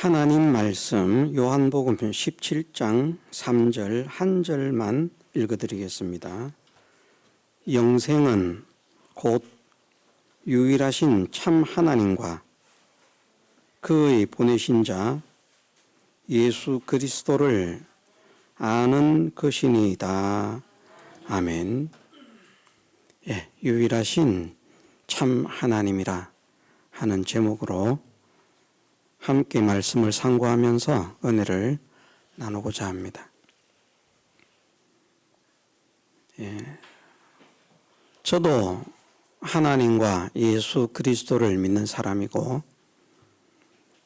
하나님 말씀 요한복음 17장 3절 한 절만 읽어드리겠습니다. 영생은 곧 유일하신 참 하나님과 그의 보내신 자 예수 그리스도를 아는 것이니이다. 아멘. 유일하신 참 하나님이라 하는 제목으로 함께 말씀을 상고하면서 은혜를 나누고자 합니다. 저도 하나님과 예수 그리스도를 믿는 사람이고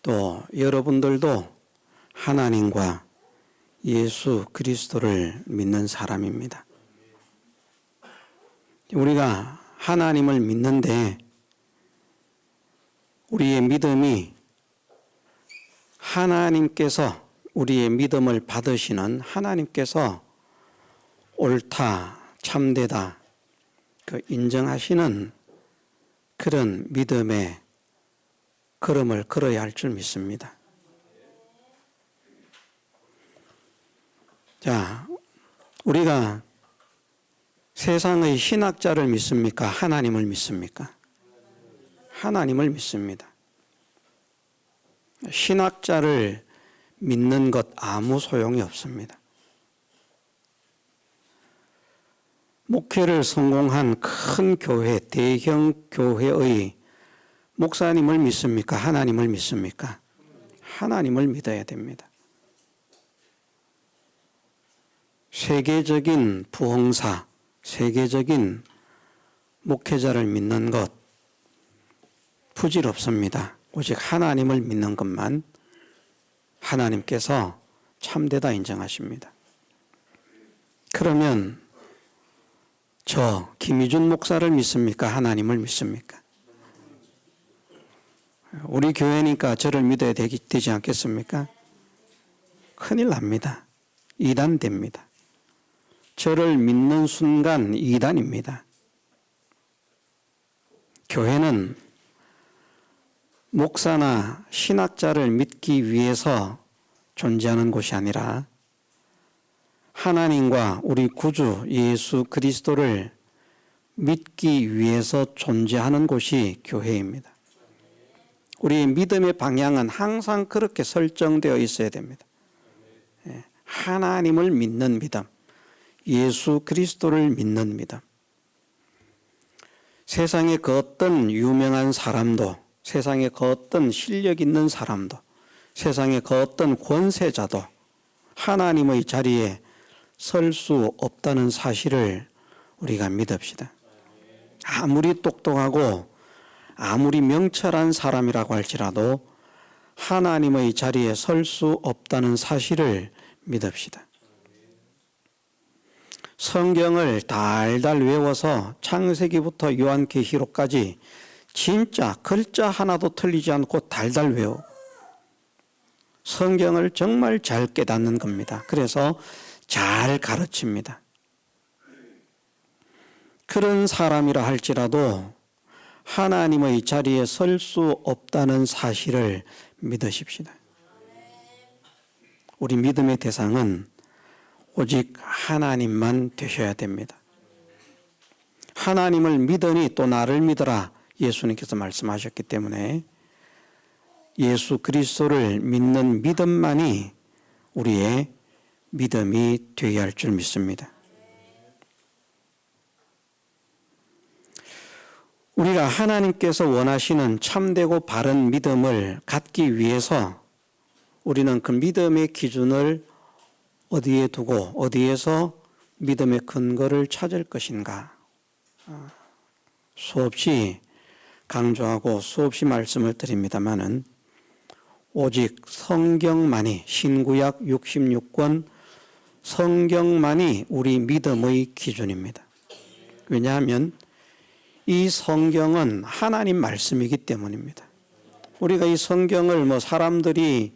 또 여러분들도 하나님과 예수 그리스도를 믿는 사람입니다. 우리가 하나님을 믿는데 우리의 믿음이 하나님께서 우리의 믿음을 받으시는 하나님께서 옳다, 참되다 인정하시는 그런 믿음의 걸음을 걸어야 할 줄 믿습니다. 자, 우리가 세상의 신학자를 믿습니까? 하나님을 믿습니까? 하나님을 믿습니다. 신학자를 믿는 것 아무 소용이 없습니다. 목회를 성공한 큰 교회, 대형 교회의 목사님을 믿습니까? 하나님을 믿습니까? 하나님을 믿어야 됩니다. 세계적인 부흥사, 세계적인 목회자를 믿는 것 부질없습니다. 오직 하나님을 믿는 것만 하나님께서 참되다 인정하십니다. 그러면 저 김희준 목사를 믿습니까? 하나님을 믿습니까? 우리 교회니까 저를 믿어야 되지 않겠습니까? 큰일 납니다. 이단됩니다. 저를 믿는 순간 이단입니다. 교회는 목사나 신학자를 믿기 위해서 존재하는 곳이 아니라 하나님과 우리 구주 예수 그리스도를 믿기 위해서 존재하는 곳이 교회입니다. 우리의 믿음의 방향은 항상 그렇게 설정되어 있어야 됩니다. 하나님을 믿는 믿음, 예수 그리스도를 믿는 믿음. 세상의 그 어떤 유명한 사람도, 세상의 그 어떤 실력 있는 사람도, 세상의 그 어떤 권세자도 하나님의 자리에 설 수 없다는 사실을 우리가 믿읍시다. 아무리 똑똑하고 아무리 명철한 사람이라고 할지라도 하나님의 자리에 설 수 없다는 사실을 믿읍시다. 성경을 달달 외워서 창세기부터 요한계시록까지 진짜 글자 하나도 틀리지 않고 달달 외워 성경을 정말 잘 깨닫는 겁니다. 그래서 잘 가르칩니다. 그런 사람이라 할지라도 하나님의 자리에 설 수 없다는 사실을 믿으십시다. 우리 믿음의 대상은 오직 하나님만 되셔야 됩니다. 하나님을 믿으니 또 나를 믿어라 예수님께서 말씀하셨기 때문에 예수 그리스도를 믿는 믿음만이 우리의 믿음이 되어야 할 줄 믿습니다. 우리가 하나님께서 원하시는 참되고 바른 믿음을 갖기 위해서 우리는 그 믿음의 기준을 어디에 두고 어디에서 믿음의 근거를 찾을 것인가 수없이 강조하고 수없이 말씀을 드립니다마는 오직 성경만이 신구약 66권 성경만이 우리 믿음의 기준입니다. 왜냐하면 이 성경은 하나님 말씀이기 때문입니다. 우리가 이 성경을 사람들이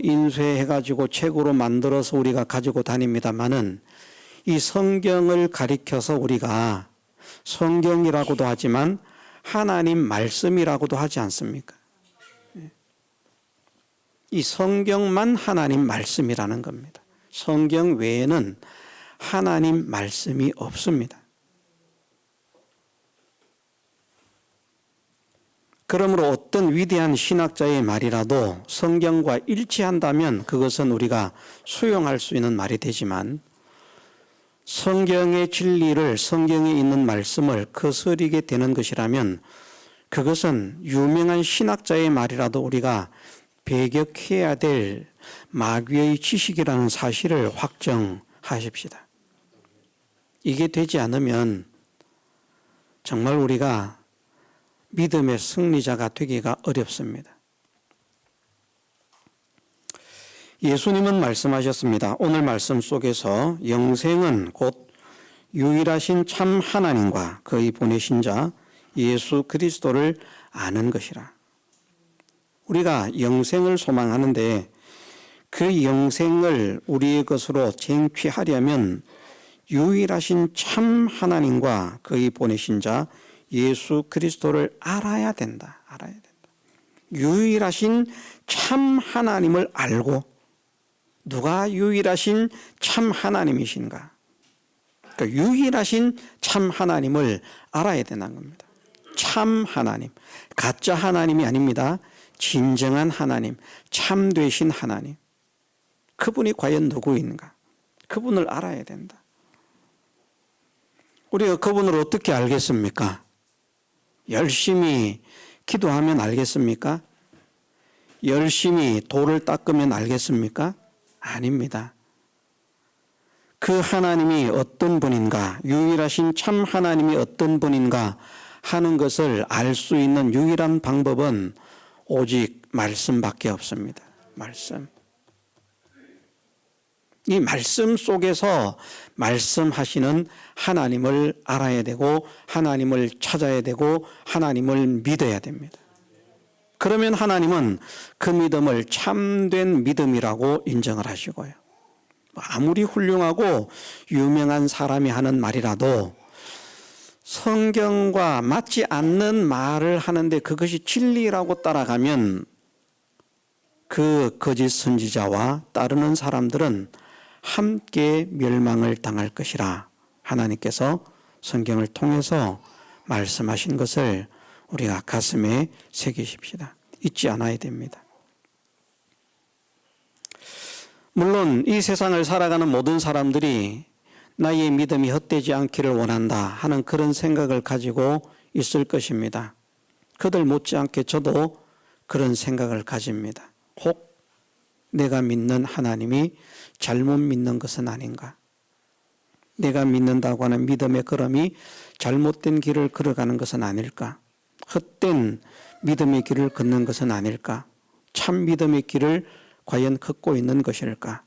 인쇄해가지고 책으로 만들어서 우리가 가지고 다닙니다마는 이 성경을 가리켜서 우리가 성경이라고도 하지만 하나님 말씀이라고도 하지 않습니까? 이 성경만 하나님 말씀이라는 겁니다. 성경 외에는 하나님 말씀이 없습니다. 그러므로 어떤 위대한 신학자의 말이라도 성경과 일치한다면 그것은 우리가 수용할 수 있는 말이 되지만 성경의 진리를, 성경에 있는 말씀을 거스르게 되는 것이라면 그것은 유명한 신학자의 말이라도 우리가 배격해야 될 마귀의 지식이라는 사실을 확정하십시다. 이게 되지 않으면 정말 우리가 믿음의 승리자가 되기가 어렵습니다. 예수님은 말씀하셨습니다. 오늘 말씀 속에서 영생은 곧 유일하신 참 하나님과 그의 보내신 자 예수 그리스도를 아는 것이라. 우리가 영생을 소망하는데 그 영생을 우리의 것으로 쟁취하려면 유일하신 참 하나님과 그의 보내신 자 예수 그리스도를 알아야 된다. 알아야 된다. 유일하신 참 하나님을 알고 누가 유일하신 참 하나님이신가? 그러니까 유일하신 참 하나님을 알아야 되는 겁니다. 참 하나님, 가짜 하나님이 아닙니다. 진정한 하나님, 참 되신 하나님. 그분이 과연 누구인가? 그분을 알아야 된다. 우리가 그분을 어떻게 알겠습니까? 열심히 기도하면 알겠습니까? 열심히 돌을 닦으면 알겠습니까? 아닙니다. 그 하나님이 어떤 분인가, 유일하신 참 하나님이 어떤 분인가 하는 것을 알 수 있는 유일한 방법은 오직 말씀밖에 없습니다. 말씀. 이 말씀 속에서 말씀하시는 하나님을 알아야 되고 하나님을 찾아야 되고 하나님을 믿어야 됩니다. 그러면 하나님은 그 믿음을 참된 믿음이라고 인정을 하시고요. 아무리 훌륭하고 유명한 사람이 하는 말이라도 성경과 맞지 않는 말을 하는데 그것이 진리라고 따라가면 그 거짓 선지자와 따르는 사람들은 함께 멸망을 당할 것이라 하나님께서 성경을 통해서 말씀하신 것을 우리가 가슴에 새기십시다. 잊지 않아야 됩니다. 물론 이 세상을 살아가는 모든 사람들이 나의 믿음이 헛되지 않기를 원한다 하는 그런 생각을 가지고 있을 것입니다. 그들 못지않게 저도 그런 생각을 가집니다. 혹 내가 믿는 하나님이 잘못 믿는 것은 아닌가? 내가 믿는다고 하는 믿음의 걸음이 잘못된 길을 걸어가는 것은 아닐까? 헛된 믿음의 길을 걷는 것은 아닐까? 참 믿음의 길을 과연 걷고 있는 것일까?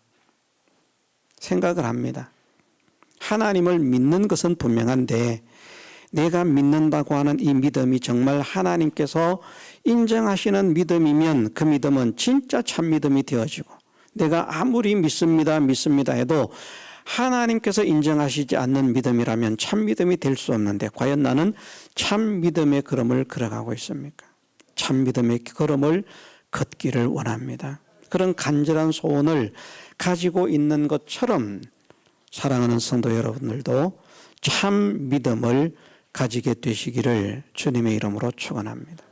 생각을 합니다. 하나님을 믿는 것은 분명한데 내가 믿는다고 하는 이 믿음이 정말 하나님께서 인정하시는 믿음이면 그 믿음은 진짜 참 믿음이 되어지고 내가 아무리 믿습니다 해도 하나님께서 인정하시지 않는 믿음이라면 참 믿음이 될 수 없는데 과연 나는 참 믿음의 걸음을 걸어가고 있습니까? 참 믿음의 걸음을 걷기를 원합니다. 그런 간절한 소원을 가지고 있는 것처럼 사랑하는 성도 여러분들도 참 믿음을 가지게 되시기를 주님의 이름으로 축원합니다.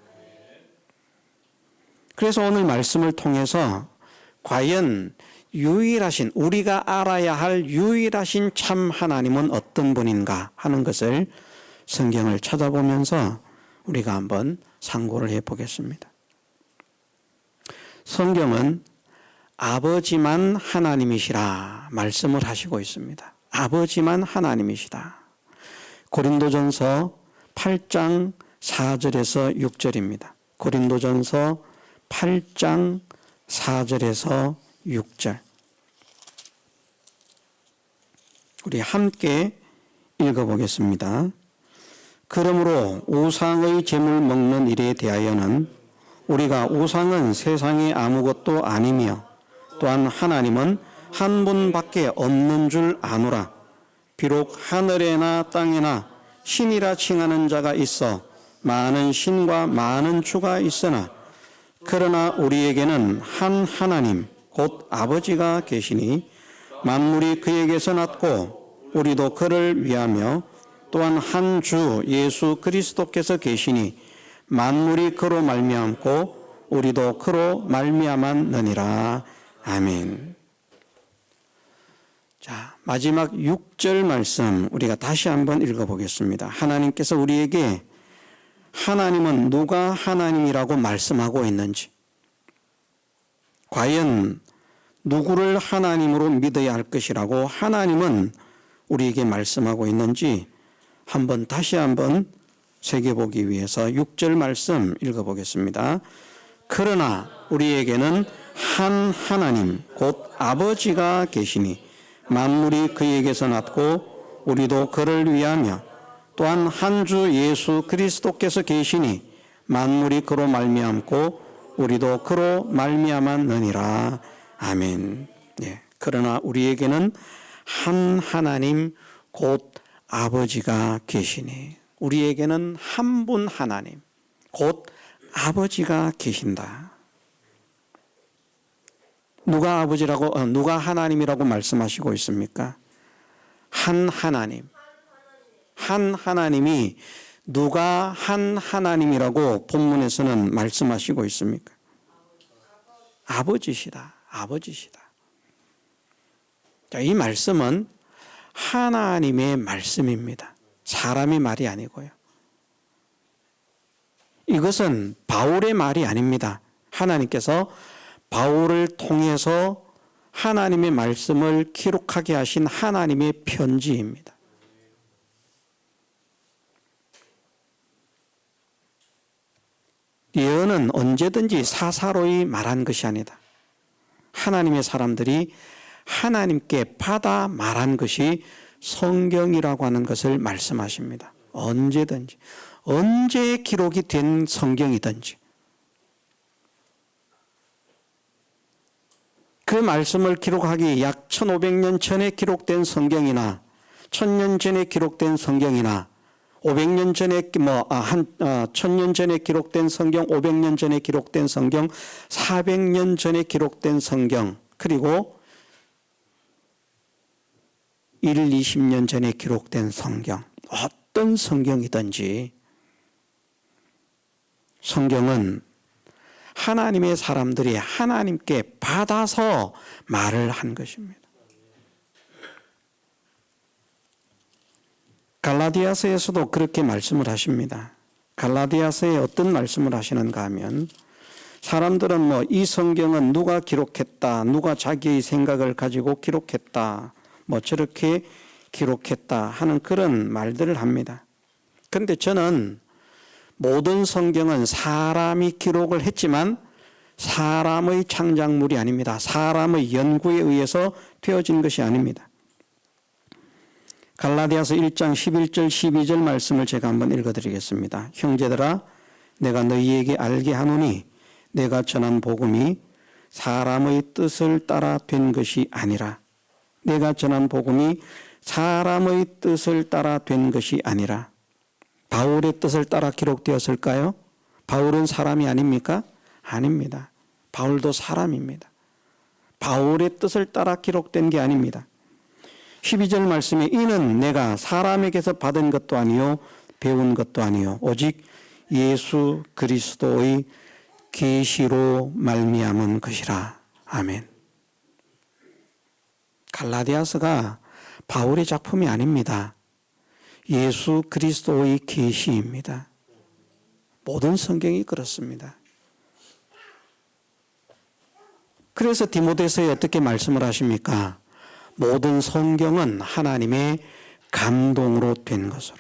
그래서 오늘 말씀을 통해서 과연 유일하신, 우리가 알아야 할 유일하신 참 하나님은 어떤 분인가 하는 것을 성경을 찾아보면서 우리가 한번 상고를 해보겠습니다. 성경은 아버지만 하나님이시라 말씀을 하시고 있습니다. 아버지만 하나님이시다. 고린도전서 8장 4절에서 6절입니다. 고린도전서 8장 4절에서 6절. 우리 함께 읽어보겠습니다. 그러므로 우상의 제물 먹는 일에 대하여는 우리가 우상은 세상에 아무것도 아니며 또한 하나님은 한 분밖에 없는 줄 아노라. 비록 하늘에나 땅에나 신이라 칭하는 자가 있어 많은 신과 많은 주가 있으나 그러나 우리에게는 한 하나님 곧 아버지가 계시니 만물이 그에게서 났고 우리도 그를 위하며 또한 한 주 예수 그리스도께서 계시니 만물이 그로 말미암고 우리도 그로 말미암았느니라. 아멘. 자, 마지막 6절 말씀 우리가 다시 한번 읽어보겠습니다. 하나님께서 우리에게 하나님은 누가 하나님이라고 말씀하고 있는지, 과연 누구를 하나님으로 믿어야 할 것이라고 하나님은 우리에게 말씀하고 있는지 다시 한번 새겨보기 위해서 6절 말씀 읽어보겠습니다. 그러나 우리에게는 한 하나님 곧 아버지가 계시니 만물이 그에게서 났고 우리도 그를 위하며 또한 한 주 예수 그리스도께서 계시니 만물이 그로 말미암고 우리도 그로 말미암았느니라. 아멘. 예. 그러나 우리에게는 한 하나님 곧 아버지가 계시니, 우리에게는 한 분 하나님 곧 아버지가 계신다. 누가 하나님이라고 말씀하시고 있습니까? 한 하나님. 한 하나님이 누가 한 하나님이라고 본문에서는 말씀하시고 있습니까? 아버지시다. 아버지시다. 자, 이 말씀은 하나님의 말씀입니다. 사람의 말이 아니고요. 이것은 바울의 말이 아닙니다. 하나님께서 바울을 통해서 하나님의 말씀을 기록하게 하신 하나님의 편지입니다. 예언은 언제든지 사사로이 말한 것이 아니다. 하나님의 사람들이 하나님께 받아 말한 것이 성경이라고 하는 것을 말씀하십니다. 언제든지, 언제 기록이 된 성경이든지 그 말씀을 기록하기 약 1500년 전에 기록된 성경이나 1000년 전에 기록된 성경이나 500년 전에 1000년 전에 기록된 성경, 500년 전에 기록된 성경, 400년 전에 기록된 성경, 그리고 20년 전에 기록된 성경, 어떤 성경이든지 성경은 하나님의 사람들이 하나님께 받아서 말을 한 것입니다. 갈라디아서에서도 그렇게 말씀을 하십니다. 갈라디아서에 어떤 말씀을 하시는가 하면, 사람들은 이 성경은 누가 기록했다, 누가 자기의 생각을 가지고 기록했다, 저렇게 기록했다 하는 그런 말들을 합니다. 그런데 저는 모든 성경은 사람이 기록을 했지만 사람의 창작물이 아닙니다. 사람의 연구에 의해서 되어진 것이 아닙니다. 갈라디아서 1장 11절 12절 말씀을 제가 한번 읽어드리겠습니다. 형제들아, 내가 너희에게 알게 하노니 내가 전한 복음이 사람의 뜻을 따라 된 것이 아니라, 내가 전한 복음이 사람의 뜻을 따라 된 것이 아니라. 바울의 뜻을 따라 기록되었을까요? 바울은 사람이 아닙니까? 아닙니다. 바울도 사람입니다. 바울의 뜻을 따라 기록된 게 아닙니다. 12절 말씀에 이는 내가 사람에게서 받은 것도 아니요 배운 것도 아니요 오직 예수 그리스도의 계시로 말미암은 것이라. 아멘. 갈라디아서가 바울의 작품이 아닙니다. 예수 그리스도의 계시입니다. 모든 성경이 그렇습니다. 그래서 디모데서에 어떻게 말씀을 하십니까? 모든 성경은 하나님의 감동으로 된 것으로,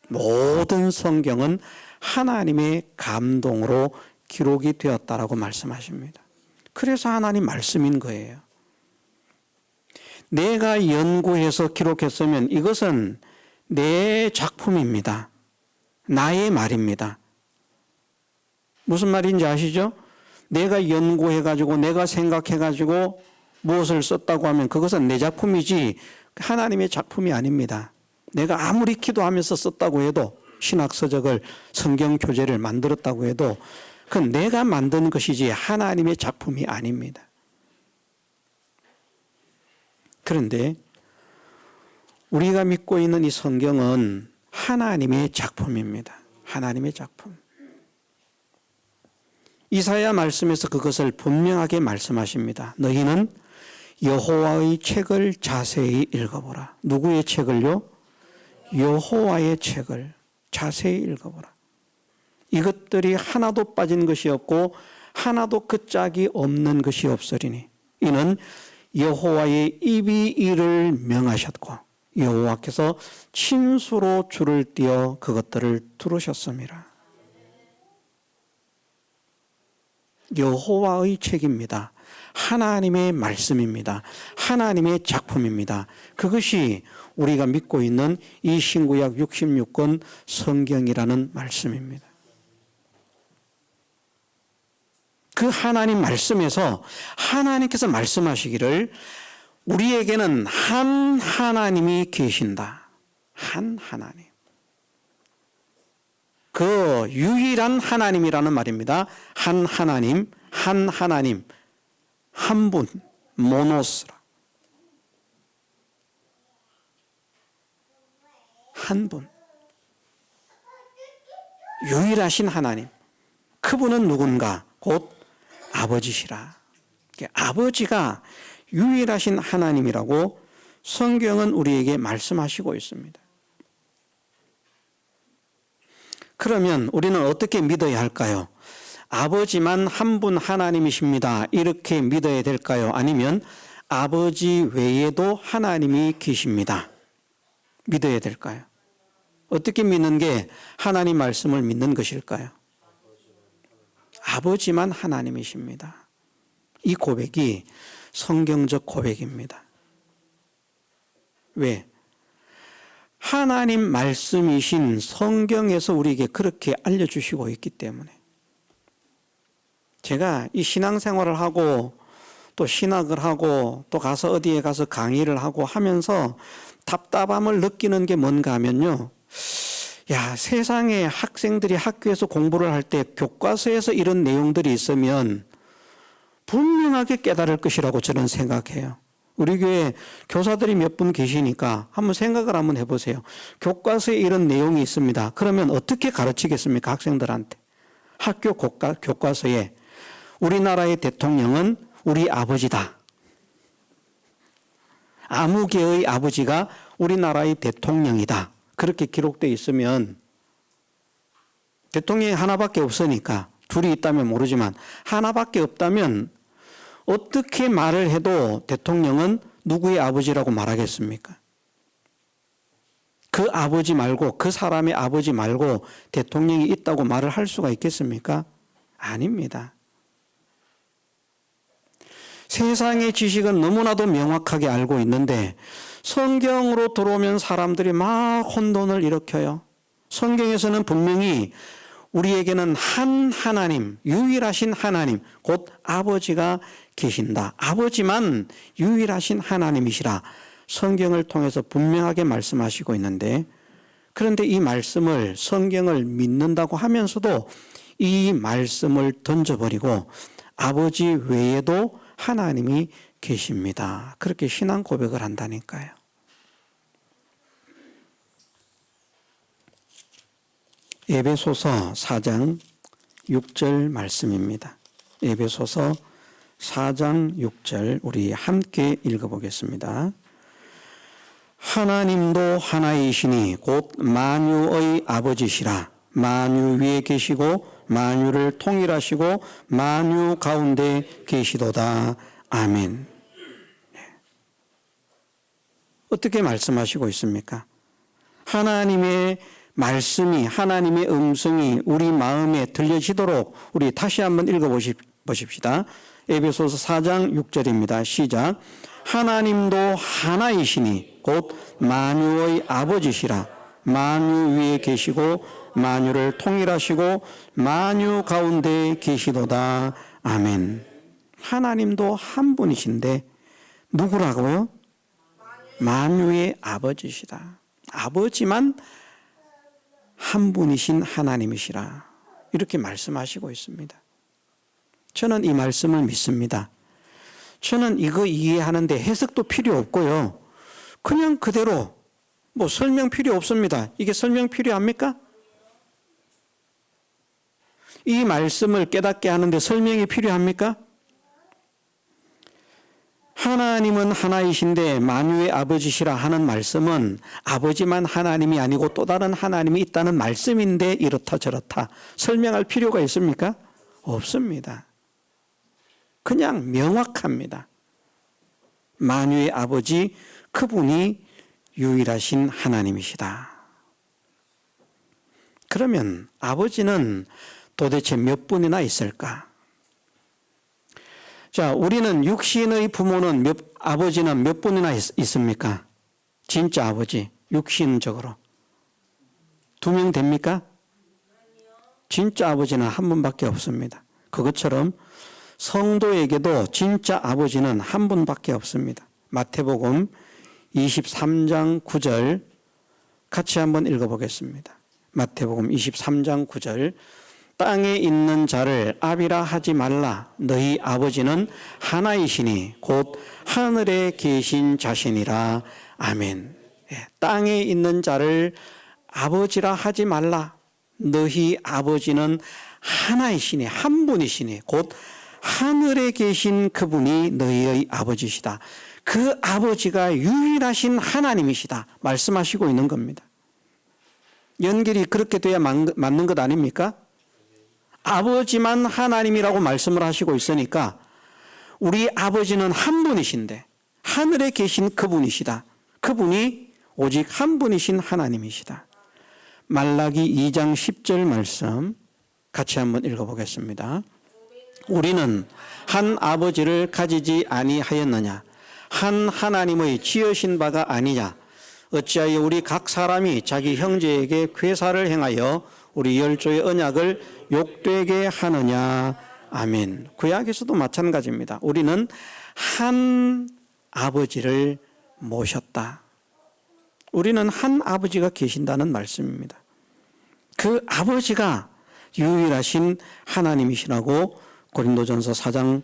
모든 성경은 하나님의 감동으로 기록이 되었다라고 말씀하십니다. 그래서 하나님 말씀인 거예요. 내가 연구해서 기록했으면 이것은 내 작품입니다. 나의 말입니다. 무슨 말인지 아시죠? 내가 연구해가지고 내가 생각해가지고 무엇을 썼다고 하면 그것은 내 작품이지 하나님의 작품이 아닙니다. 내가 아무리 기도하면서 썼다고 해도, 신학서적을 성경 교재를 만들었다고 해도 그건 내가 만든 것이지 하나님의 작품이 아닙니다. 그런데 우리가 믿고 있는 이 성경은 하나님의 작품입니다. 하나님의 작품. 이사야 말씀에서 그것을 분명하게 말씀하십니다. 너희는 여호와의 책을 자세히 읽어보라. 누구의 책을요? 여호와의 책을 자세히 읽어보라. 이것들이 하나도 빠진 것이 없고 하나도 그 짝이 없는 것이 없으리니 이는 여호와의 입이 이를 명하셨고 여호와께서 친수로 줄을 띄어 그것들을 두르셨습니다. 여호와의 책입니다. 하나님의 말씀입니다. 하나님의 작품입니다. 그것이 우리가 믿고 있는 이 신구약 66권 성경이라는 말씀입니다. 그 하나님 말씀에서 하나님께서 말씀하시기를 우리에게는 한 하나님이 계신다. 한 하나님. 그 유일한 하나님이라는 말입니다. 한 하나님, 한 하나님, 한 분, 모노스라. 한 분. 유일하신 하나님. 그분은 누군가? 곧 아버지시라. 아버지가 유일하신 하나님이라고 성경은 우리에게 말씀하시고 있습니다. 그러면 우리는 어떻게 믿어야 할까요? 아버지만 한 분 하나님이십니다. 이렇게 믿어야 될까요? 아니면 아버지 외에도 하나님이 계십니다. 믿어야 될까요? 어떻게 믿는 게 하나님 말씀을 믿는 것일까요? 아버지만 하나님이십니다. 이 고백이 성경적 고백입니다. 왜? 하나님 말씀이신 성경에서 우리에게 그렇게 알려주시고 있기 때문에. 제가 이 신앙생활을 하고 또 신학을 하고 또 가서 어디에 가서 강의를 하고 하면서 답답함을 느끼는 게 뭔가 하면요. 야, 세상에 학생들이 학교에서 공부를 할 때 교과서에서 이런 내용들이 있으면 분명하게 깨달을 것이라고 저는 생각해요. 우리 교회 교사들이 몇 분 계시니까 한번 생각을 한번 해보세요. 교과서에 이런 내용이 있습니다. 그러면 어떻게 가르치겠습니까? 학생들한테. 학교 교과서에 우리나라의 대통령은 우리 아버지다. 아무개의 아버지가 우리나라의 대통령이다. 그렇게 기록되어 있으면 대통령이 하나밖에 없으니까 둘이 있다면 모르지만 하나밖에 없다면 어떻게 말을 해도 대통령은 누구의 아버지라고 말하겠습니까? 그 아버지 말고 그 사람의 아버지 말고 대통령이 있다고 말을 할 수가 있겠습니까? 아닙니다. 세상의 지식은 너무나도 명확하게 알고 있는데 성경으로 들어오면 사람들이 막 혼돈을 일으켜요. 성경에서는 분명히 우리에게는 한 하나님, 유일하신 하나님, 곧 아버지가 계신다. 아버지만 유일하신 하나님이시라 성경을 통해서 분명하게 말씀하시고 있는데, 그런데 이 말씀을, 성경을 믿는다고 하면서도 이 말씀을 던져버리고 아버지 외에도 하나님이 계십니다. 그렇게 신앙 고백을 한다니까요. 에베소서 4장 6절 말씀입니다. 에베소서 4장 6절 우리 함께 읽어보겠습니다. 하나님도 하나이시니 곧 만유의 아버지시라. 만유 위에 계시고 만유를 통일하시고 만유 가운데 계시도다. 아멘. 어떻게 말씀하시고 있습니까? 하나님의 말씀이, 하나님의 음성이 우리 마음에 들려지도록 우리 다시 한번 읽어보십시다. 에베소서 4장 6절입니다. 시작. 하나님도 하나이시니 곧 만유의 아버지시라. 만유 위에 계시고 만유를 통일하시고 만유 가운데 계시도다. 아멘. 하나님도 한 분이신데 누구라고요? 만유의 아버지시다. 아버지만 한 분이신 하나님이시라. 이렇게 말씀하시고 있습니다. 저는 이 말씀을 믿습니다. 저는 이거 이해하는데 해석도 필요 없고요. 그냥 그대로 뭐 설명 필요 없습니다. 이게 설명 필요합니까? 이 말씀을 깨닫게 하는데 설명이 필요합니까? 하나님은 하나이신데 만유의 아버지시라 하는 말씀은 아버지만 하나님이 아니고 또 다른 하나님이 있다는 말씀인데 이렇다 저렇다 설명할 필요가 있습니까? 없습니다. 그냥 명확합니다. 만유의 아버지, 그분이 유일하신 하나님이시다. 그러면 아버지는 도대체 몇 분이나 있을까? 자, 우리는 육신의 부모는 아버지는 몇 분이나 있습니까? 진짜 아버지, 육신적으로. 2명 됩니까? 진짜 아버지는 한 분밖에 없습니다. 그것처럼 성도에게도 진짜 아버지는 한 분밖에 없습니다. 마태복음 23장 9절 같이 한번 읽어보겠습니다. 마태복음 23장 9절 땅에 있는 자를 아비라 하지 말라. 너희 아버지는 하나이시니 곧 하늘에 계신 자신이라. 아멘. 땅에 있는 자를 아버지라 하지 말라. 너희 아버지는 하나이시니 한 분이시니 곧 하늘에 계신 그분이 너희의 아버지시다. 그 아버지가 유일하신 하나님이시다. 말씀하시고 있는 겁니다. 연결이 그렇게 돼야 맞는 것 아닙니까? 아버지만 하나님이라고 말씀을 하시고 있으니까 우리 아버지는 한 분이신데 하늘에 계신 그분이시다. 그분이 오직 한 분이신 하나님이시다. 말라기 2장 10절 말씀 같이 한번 읽어보겠습니다. 우리는 한 아버지를 가지지 아니하였느냐? 한 하나님의 지으신 바가 아니냐? 어찌하여 우리 각 사람이 자기 형제에게 괴사를 행하여 우리 열조의 언약을 욕되게 하느냐? 아멘. 구약에서도 마찬가지입니다. 우리는 한 아버지를 모셨다. 우리는 한 아버지가 계신다는 말씀입니다. 그 아버지가 유일하신 하나님이시라고 고린도전서 8장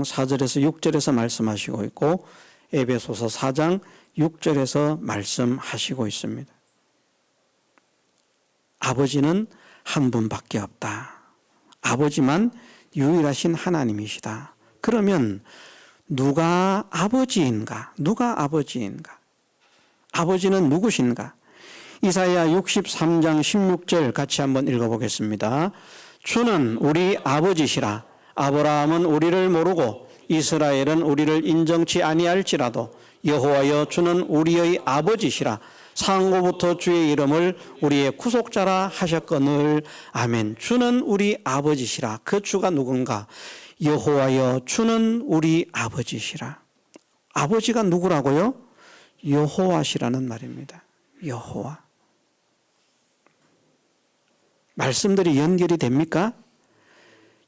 4절에서 6절에서 말씀하시고 있고 에베소서 4장 6절에서 말씀하시고 있습니다. 아버지는 한 분밖에 없다. 아버지만 유일하신 하나님이시다. 그러면 누가 아버지인가? 누가 아버지인가? 아버지는 누구신가? 이사야 63장 16절 같이 한번 읽어보겠습니다. 주는 우리 아버지시라. 아브라함은 우리를 모르고 이스라엘은 우리를 인정치 아니할지라도 여호와여 주는 우리의 아버지시라. 상고부터 주의 이름을 우리의 구속자라 하셨거늘. 아멘. 주는 우리 아버지시라. 그 주가 누군가? 여호와여 주는 우리 아버지시라. 아버지가 누구라고요? 여호와시라는 말입니다. 여호와. 말씀들이 연결이 됩니까?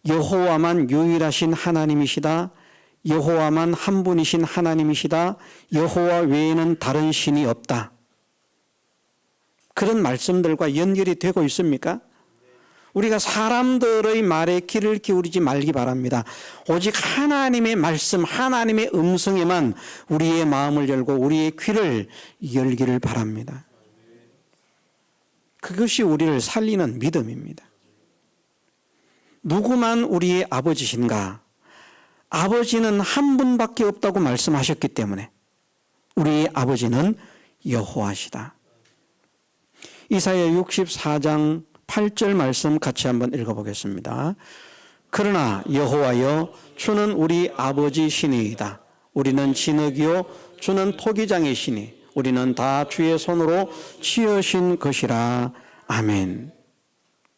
여호와만 유일하신 하나님이시다. 여호와만 한 분이신 하나님이시다. 여호와 외에는 다른 신이 없다. 그런 말씀들과 연결이 되고 있습니까? 우리가 사람들의 말에 귀를 기울이지 말기 바랍니다. 오직 하나님의 말씀, 하나님의 음성에만 우리의 마음을 열고 우리의 귀를 열기를 바랍니다. 그것이 우리를 살리는 믿음입니다. 누구만 우리의 아버지신가? 아버지는 한 분밖에 없다고 말씀하셨기 때문에 우리의 아버지는 여호와시다. 이사야 64장 8절 말씀 같이 한번 읽어보겠습니다. 그러나 여호와여 주는 우리 아버지시니이다. 우리는 진흙이요 주는 토기장이시니 우리는 다 주의 손으로 지으신 것이라. 아멘.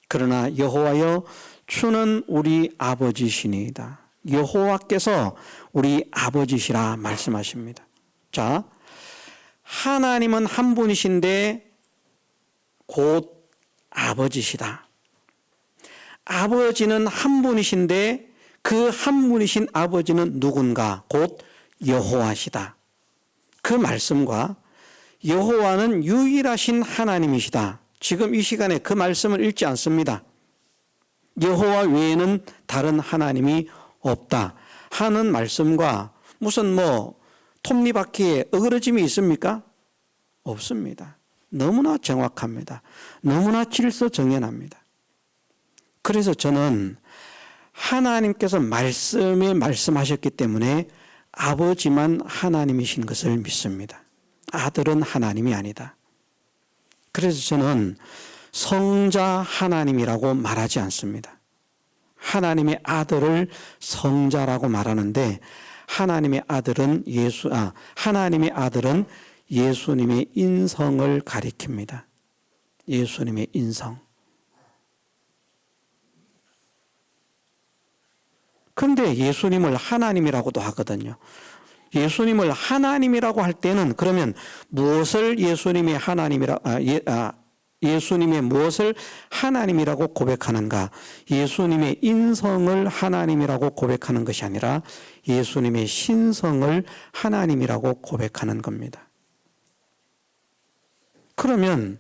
그러나 여호와여 주는 우리 아버지시니이다. 여호와께서 우리 아버지시라 말씀하십니다. 자, 하나님은 한 분이신데 곧 아버지시다. 아버지는 한 분이신데 그 한 분이신 아버지는 누군가? 곧 여호와시다. 그 말씀과 여호와는 유일하신 하나님이시다. 지금 이 시간에 그 말씀을 읽지 않습니다. 여호와 외에는 다른 하나님이 없다 하는 말씀과 무슨 톱니바퀴에 어그러짐이 있습니까? 없습니다. 너무나 정확합니다. 너무나 질서정연합니다. 그래서 저는 하나님께서 말씀에 말씀하셨기 때문에 아버지만 하나님이신 것을 믿습니다. 아들은 하나님이 아니다. 그래서 저는 성자 하나님이라고 말하지 않습니다. 하나님의 아들을 성자라고 말하는데 하나님의 아들은 예수님의 인성을 가리킵니다. 예수님의 인성. 그런데 예수님을 하나님이라고도 하거든요. 예수님을 하나님이라고 할 때는 그러면 무엇을 예수님의 무엇을 하나님이라고 고백하는가? 예수님의 인성을 하나님이라고 고백하는 것이 아니라 예수님의 신성을 하나님이라고 고백하는 겁니다. 그러면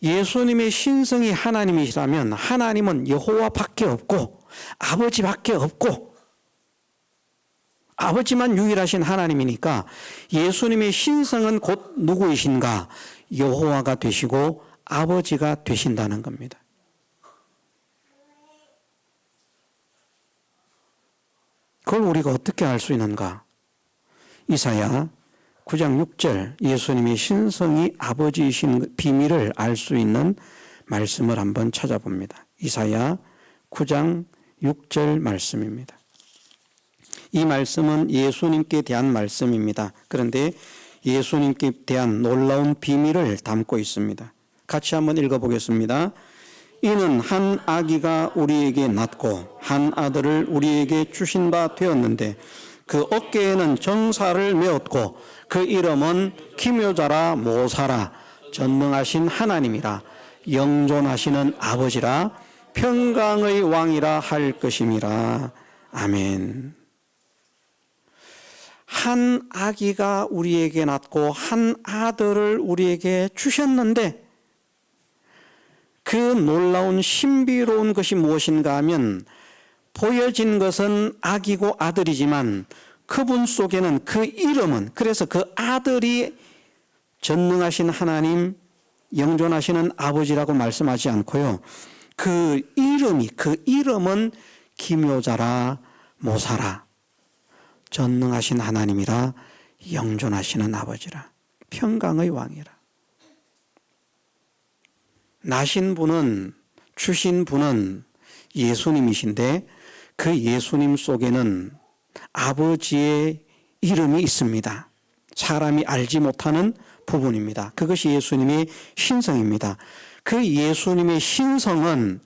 예수님의 신성이 하나님이시라면 하나님은 여호와밖에 없고 아버지밖에 없고 아버지만 유일하신 하나님이니까 예수님의 신성은 곧 누구이신가? 여호와가 되시고 아버지가 되신다는 겁니다. 그걸 우리가 어떻게 알 수 있는가? 이사야 9장 6절 예수님의 신성이 아버지이신 비밀을 알 수 있는 말씀을 한번 찾아봅니다. 이사야 9장 6절 말씀입니다. 이 말씀은 예수님께 대한 말씀입니다. 그런데 예수님께 대한 놀라운 비밀을 담고 있습니다. 같이 한번 읽어보겠습니다. 이는 한 아기가 우리에게 낳고 한 아들을 우리에게 주신 바 되었는데 그 어깨에는 정사를 메었고 그 이름은 기묘자라 모사라 전능하신 하나님이라 영존하시는 아버지라 평강의 왕이라 할 것임이라. 아멘. 한 아기가 우리에게 낳고 한 아들을 우리에게 주셨는데 그 놀라운 신비로운 것이 무엇인가 하면 보여진 것은 아기고 아들이지만 그분 속에는 그 이름은 그래서 그 아들이 전능하신 하나님 영존하시는 아버지라고 말씀하지 않고요. 그 이름은 기묘자라 모사라 전능하신 하나님이라 영존하시는 아버지라 평강의 왕이라. 나신 분은 주신 분은 예수님이신데 그 예수님 속에는 아버지의 이름이 있습니다. 사람이 알지 못하는 부분입니다. 그것이 예수님의 신성입니다. 그 예수님의 신성은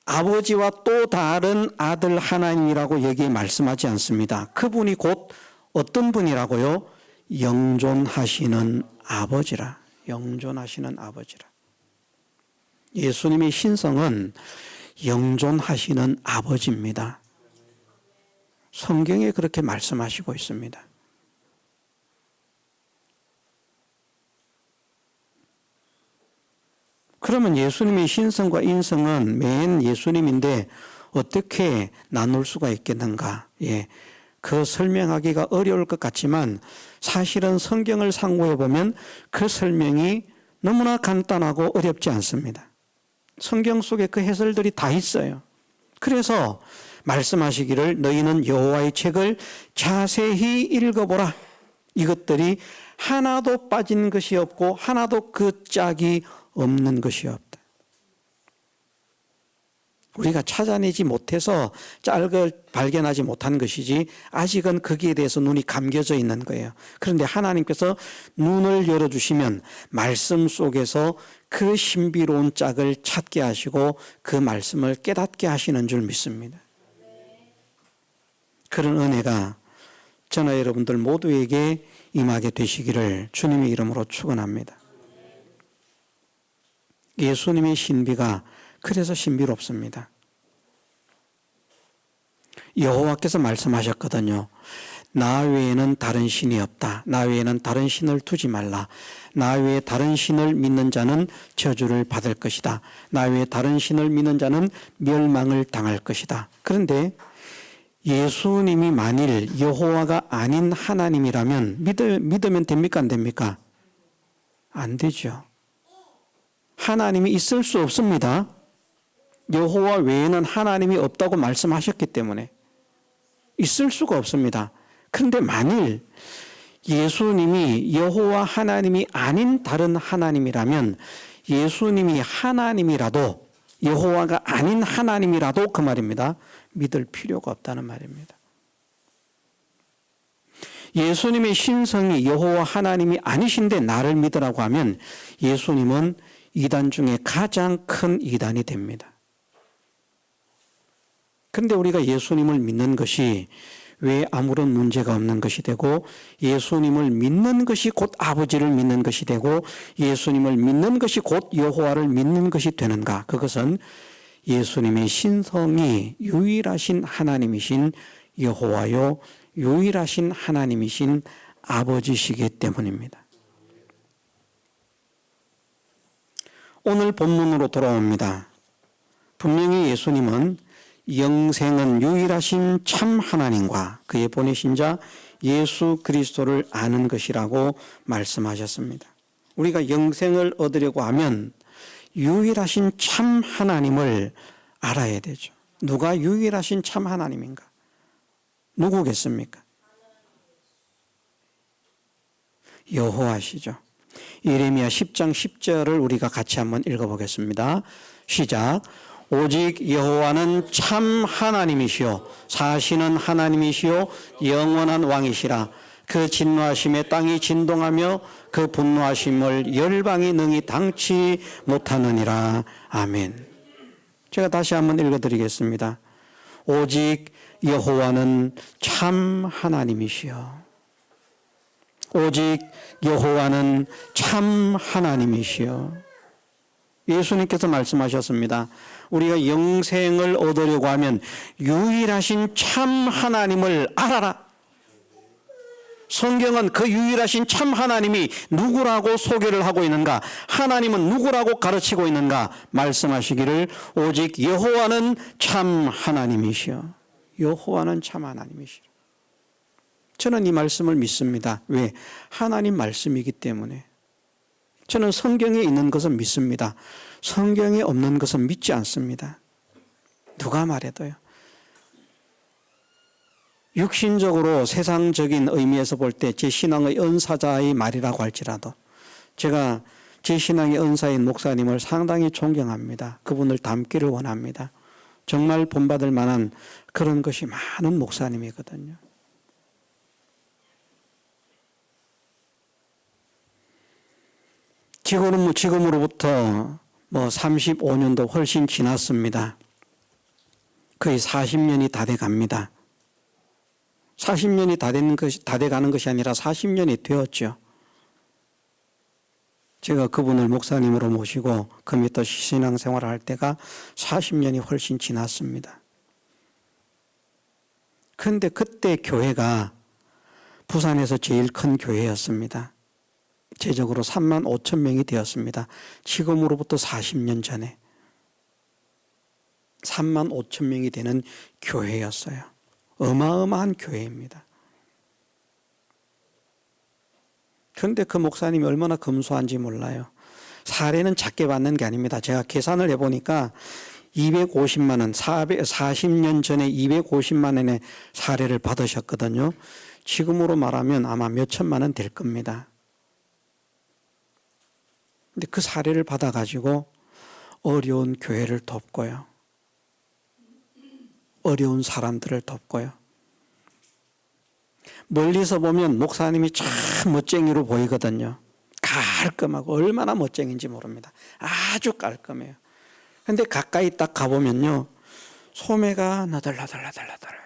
아버지와 또 다른 아들 하나님이라고 여기에 말씀하지 않습니다. 그분이 곧 어떤 분이라고요? 영존하시는 아버지라. 영존하시는 아버지라. 예수님의 신성은 영존하시는 아버지입니다. 성경에 그렇게 말씀하시고 있습니다. 그러면 예수님의 신성과 인성은 맨 예수님인데 어떻게 나눌 수가 있겠는가? 그 설명하기가 어려울 것 같지만 사실은 성경을 상고해 보면 그 설명이 너무나 간단하고 어렵지 않습니다. 성경 속에 그 해설들이 다 있어요. 그래서 말씀하시기를 너희는 여호와의 책을 자세히 읽어보라. 이것들이 하나도 빠진 것이 없고 하나도 그 짝이 없는 것이 없다. 우리가 찾아내지 못해서 짝을 발견하지 못한 것이지 아직은 거기에 대해서 눈이 감겨져 있는 거예요. 그런데 하나님께서 눈을 열어주시면 말씀 속에서 그 신비로운 짝을 찾게 하시고 그 말씀을 깨닫게 하시는 줄 믿습니다. 그런 은혜가 저나 여러분들 모두에게 임하게 되시기를 주님의 이름으로 축원합니다. 예수님의 신비가 그래서 신비롭습니다. 여호와께서 말씀하셨거든요. 나 외에는 다른 신이 없다. 나 외에는 다른 신을 두지 말라. 나 외에 다른 신을 믿는 자는 저주를 받을 것이다. 나 외에 다른 신을 믿는 자는 멸망을 당할 것이다. 그런데 예수님이 만일 여호와가 아닌 하나님이라면 믿으면 됩니까? 안 됩니까? 안 되죠. 하나님이 있을 수 없습니다. 여호와 외에는 하나님이 없다고 말씀하셨기 때문에 있을 수가 없습니다. 그런데 만일 예수님이 여호와 하나님이 아닌 다른 하나님이라면 예수님이 하나님이라도 여호와가 아닌 하나님이라도 그 말입니다. 믿을 필요가 없다는 말입니다. 예수님의 신성이 여호와 하나님이 아니신데 나를 믿으라고 하면 예수님은 이단 중에 가장 큰 이단이 됩니다. 그런데 우리가 예수님을 믿는 것이 왜 아무런 문제가 없는 것이 되고 예수님을 믿는 것이 곧 아버지를 믿는 것이 되고 예수님을 믿는 것이 곧 여호와를 믿는 것이 되는가? 그것은 예수님의 신성이 유일하신 하나님이신 여호와요 유일하신 하나님이신 아버지시기 때문입니다. 오늘 본문으로 돌아옵니다. 분명히 예수님은 영생은 유일하신 참 하나님과 그의 보내신 자 예수 그리스도를 아는 것이라고 말씀하셨습니다. 우리가 영생을 얻으려고 하면 유일하신 참 하나님을 알아야 되죠. 누가 유일하신 참 하나님인가? 누구겠습니까? 여호와시죠. 예레미야 10장 10절을 우리가 같이 한번 읽어보겠습니다. 시작. 오직 여호와는 참 하나님이시요 사시는 하나님이시요 영원한 왕이시라. 그 진노하심에 땅이 진동하며 그 분노하심을 열방이 능히 당치 못하느니라. 아멘. 제가 다시 한번 읽어드리겠습니다. 오직 여호와는 참 하나님이시요 오직 여호와는 참 하나님이시요. 예수님께서 말씀하셨습니다. 우리가 영생을 얻으려고 하면 유일하신 참 하나님을 알아라. 성경은 그 유일하신 참 하나님이 누구라고 소개를 하고 있는가? 하나님은 누구라고 가르치고 있는가? 말씀하시기를 오직 여호와는 참 하나님이시여. 여호와는 참 하나님이시여. 저는 이 말씀을 믿습니다. 왜? 하나님 말씀이기 때문에. 저는 성경에 있는 것은 믿습니다. 성경에 없는 것은 믿지 않습니다. 누가 말해도요. 육신적으로 세상적인 의미에서 볼 때 제 신앙의 은사자의 말이라고 할지라도 제가 제 신앙의 은사인 목사님을 상당히 존경합니다. 그분을 닮기를 원합니다. 정말 본받을 만한 그런 것이 많은 목사님이거든요. 지금으로부터 35년도 훨씬 지났습니다. 거의 40년이 다 돼 갑니다. 40년이 다 돼 가는 것이 아니라 40년이 되었죠. 제가 그분을 목사님으로 모시고 그 밑에 신앙생활을 할 때가 40년이 훨씬 지났습니다. 그런데 그때 교회가 부산에서 제일 큰 교회였습니다. 제적으로 3만 5천 명이 되었습니다. 지금으로부터 40년 전에 3만 5천 명이 되는 교회였어요. 어마어마한 교회입니다. 그런데 그 목사님이 얼마나 검소한지 몰라요. 사례는 작게 받는 게 아닙니다. 제가 계산을 해보니까 250만 원, 40년 전에 250만 원의 사례를 받으셨거든요. 지금으로 말하면 아마 몇 천만 원 될 겁니다. 근데 그 사례를 받아가지고 어려운 교회를 돕고요. 어려운 사람들을 돕고요. 멀리서 보면 목사님이 참 멋쟁이로 보이거든요. 깔끔하고 얼마나 멋쟁인지 모릅니다. 아주 깔끔해요. 근데 가까이 딱 가보면요. 소매가 너덜너덜너덜너덜해요.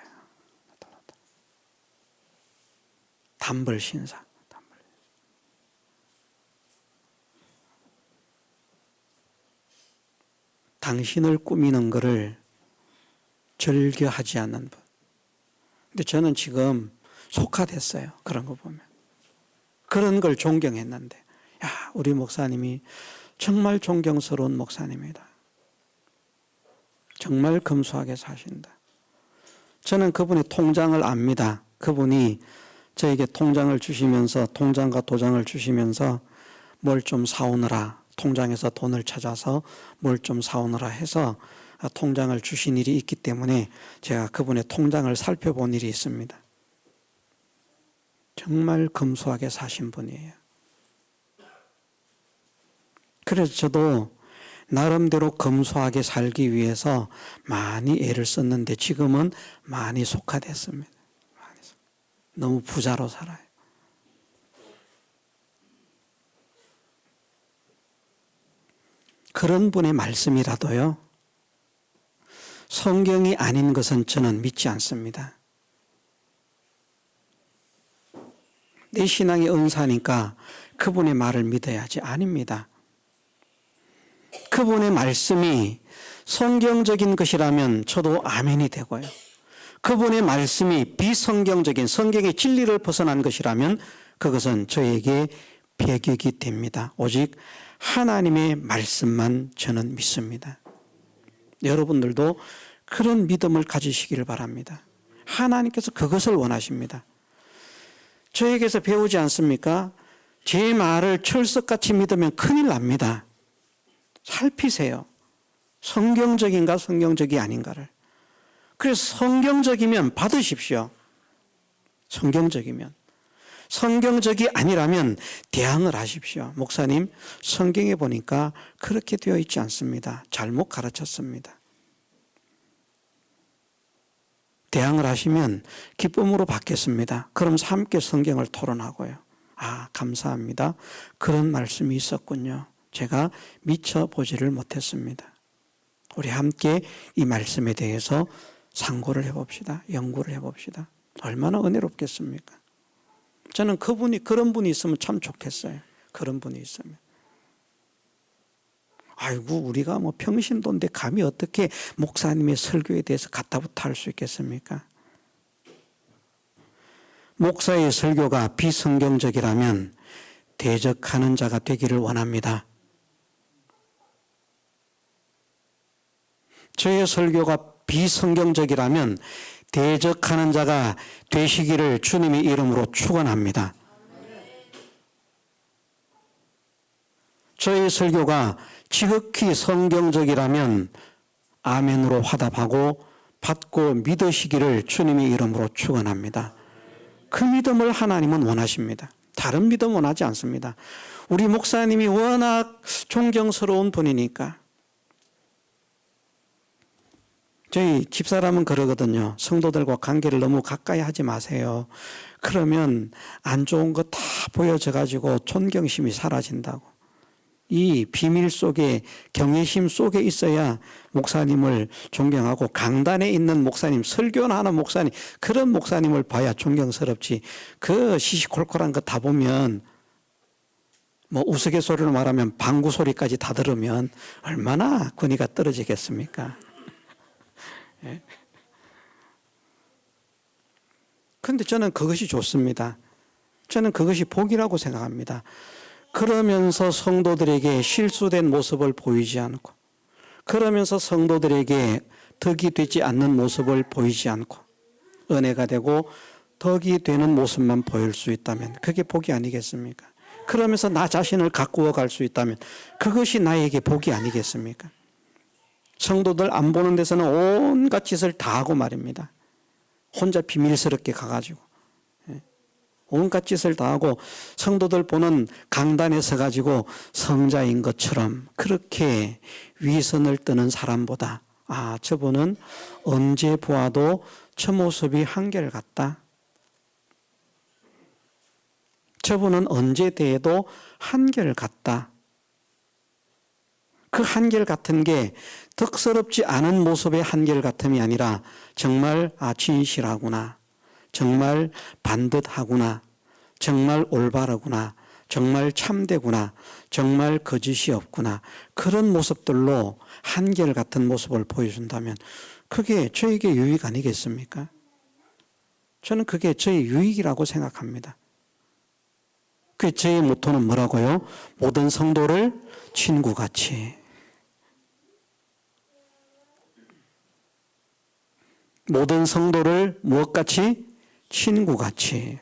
단벌 신사. 당신을 꾸미는 것을 즐겨하지 않는 분. 근데 저는 지금 속화됐어요. 그런 거 보면. 그런 걸 존경했는데, 야, 우리 목사님이 정말 존경스러운 목사님이다. 정말 검소하게 사신다. 저는 그분의 통장을 압니다. 그분이 저에게 통장을 주시면서, 통장과 도장을 주시면서 뭘 좀 사오느라, 통장에서 돈을 찾아서 뭘 좀 사오느라 해서 통장을 주신 일이 있기 때문에 제가 그분의 통장을 살펴본 일이 있습니다. 정말 검소하게 사신 분이에요. 그래서 저도 나름대로 검소하게 살기 위해서 많이 애를 썼는데 지금은 많이 속화됐습니다. 너무 부자로 살아요. 그런 분의 말씀이라도요, 성경이 아닌 것은 저는 믿지 않습니다. 내 신앙이 은사니까 그분의 말을 믿어야지. 아닙니다. 그분의 말씀이 성경적인 것이라면 저도 아멘이 되고요. 그분의 말씀이 비성경적인, 성경의 진리를 벗어난 것이라면 그것은 저에게 배격이 됩니다. 오직 하나님의 말씀만 저는 믿습니다. 여러분들도 그런 믿음을 가지시기를 바랍니다. 하나님께서 그것을 원하십니다. 저에게서 배우지 않습니까? 제 말을 철석같이 믿으면 큰일 납니다. 살피세요. 성경적인가 성경적이 아닌가를. 그래서 성경적이면 받으십시오. 성경적이면. 성경적이 아니라면 대항을 하십시오. 목사님, 성경에 보니까 그렇게 되어 있지 않습니다. 잘못 가르쳤습니다. 대항을 하시면 기쁨으로 받겠습니다. 그럼 함께 성경을 토론하고요. 아, 감사합니다. 그런 말씀이 있었군요. 제가 미처 보지를 못했습니다. 우리 함께 이 말씀에 대해서 상고를 해봅시다. 연구를 해봅시다. 얼마나 은혜롭겠습니까? 저는 그런 분이 있으면 참 좋겠어요. 그런 분이 있으면. 아이고, 우리가 뭐 평신도인데 감히 어떻게 목사님의 설교에 대해서 갖다부터 할 수 있겠습니까? 목사의 설교가 비성경적이라면 대적하는 자가 되기를 원합니다. 저의 설교가 비성경적이라면 대적하는 자가 되시기를 주님의 이름으로 축원합니다. 저의 설교가 지극히 성경적이라면 아멘으로 화답하고 받고 믿으시기를 주님의 이름으로 축원합니다. 그 믿음을 하나님은 원하십니다. 다른 믿음 원하지 않습니다. 우리 목사님이 워낙 존경스러운 분이니까. 저희 집사람은 그러거든요. 성도들과 관계를 너무 가까이 하지 마세요. 그러면 안 좋은 거 다 보여져가지고 존경심이 사라진다고. 이 비밀 속에, 경외심 속에 있어야 목사님을 존경하고, 강단에 있는 목사님, 설교나 하는 목사님, 그런 목사님을 봐야 존경스럽지. 그 시시콜콜한 거 다 보면, 뭐 우스갯소리로 말하면 방구 소리까지 다 들으면 얼마나 권위가 떨어지겠습니까? 그런데 저는 그것이 좋습니다. 저는 그것이 복이라고 생각합니다. 그러면서 성도들에게 실수된 모습을 보이지 않고, 그러면서 성도들에게 덕이 되지 않는 모습을 보이지 않고, 은혜가 되고 덕이 되는 모습만 보일 수 있다면 그게 복이 아니겠습니까? 그러면서 나 자신을 가꾸어 갈 수 있다면 그것이 나에게 복이 아니겠습니까? 성도들 안 보는 데서는 온갖 짓을 다 하고 말입니다. 혼자 비밀스럽게 가가지고 온갖 짓을 다 하고, 성도들 보는 강단에 서가지고 성자인 것처럼 그렇게 위선을 뜨는 사람보다, 아, 저분은 언제 보아도 저 모습이 한결같다. 저분은 언제 대해도 한결같다. 그 한결같은 게 덕스럽지 않은 모습의 한결같음이 아니라 정말 진실하구나, 정말 반듯하구나, 정말 올바르구나, 정말 참되구나, 정말 거짓이 없구나, 그런 모습들로 한결같은 모습을 보여준다면 그게 저에게 유익 아니겠습니까? 저는 그게 저의 유익이라고 생각합니다. 그 저의 모토는 뭐라고요? 모든 성도를 친구같이. 모든 성도를 무엇같이? 친구같이.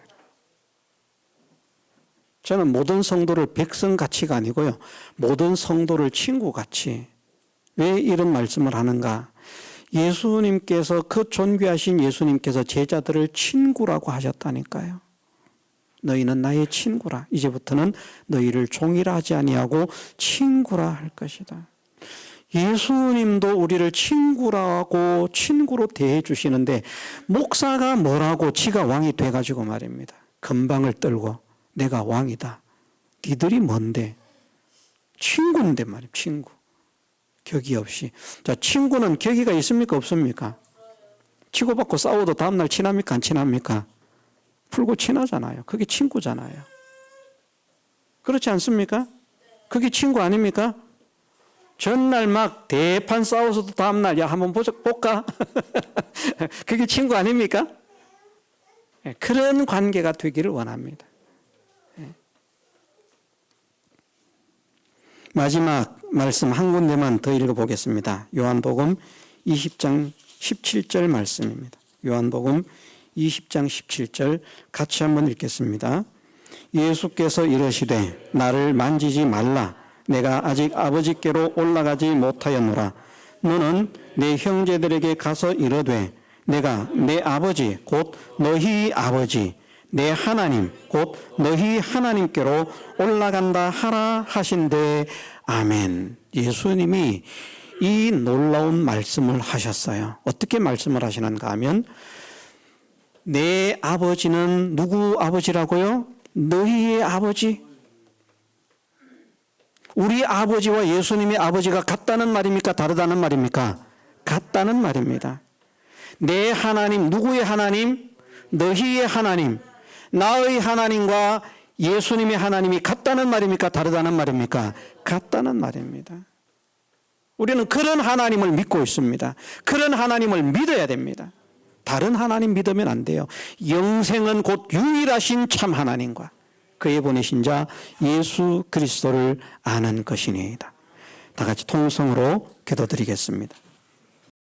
저는 모든 성도를 백성같이가 아니고요. 모든 성도를 친구같이. 왜 이런 말씀을 하는가? 예수님께서 그 존귀하신 예수님께서 제자들을 친구라고 하셨다니까요. 너희는 나의 친구라. 이제부터는 너희를 종이라 하지 아니하고 친구라 할 것이다. 예수님도 우리를 친구라고 친구로 대해 주시는데 목사가 뭐라고 지가 왕이 돼가지고 말입니다. 건방을 떨고 내가 왕이다. 니들이 뭔데? 친구인데 말이에요. 친구. 격이 없이. 자, 친구는 격의가 있습니까? 없습니까? 치고받고 싸워도 다음날 친합니까? 안 친합니까? 풀고 친하잖아요. 그게 친구잖아요. 그렇지 않습니까? 그게 친구 아닙니까? 전날 막 대판 싸워서도 다음날 야 한번 볼까? 그게 친구 아닙니까? 그런 관계가 되기를 원합니다. 마지막 말씀 한 군데만 더 읽어보겠습니다. 요한복음 20장 17절 말씀입니다. 요한복음 20장 17절 같이 한번 읽겠습니다. 예수께서 이르시되 나를 만지지 말라. 내가 아직 아버지께로 올라가지 못하였노라. 너는 내 형제들에게 가서 이르되 내가 내 아버지 곧 너희 아버지 내 하나님 곧 너희 하나님께로 올라간다 하라 하신대. 아멘. 예수님이 이 놀라운 말씀을 하셨어요. 어떻게 말씀을 하시는가 하면 내 아버지는 누구 아버지라고요? 너희의 아버지. 우리 아버지와 예수님의 아버지가 같다는 말입니까? 다르다는 말입니까? 같다는 말입니다. 내 하나님, 누구의 하나님? 너희의 하나님. 나의 하나님과 예수님의 하나님이 같다는 말입니까? 다르다는 말입니까? 같다는 말입니다. 우리는 그런 하나님을 믿고 있습니다. 그런 하나님을 믿어야 됩니다. 다른 하나님 믿으면 안 돼요. 영생은 곧 유일하신 참 하나님과 그의 보내신 자 예수 그리스도를 아는 것이니이다. 다 같이 통성으로 기도드리겠습니다.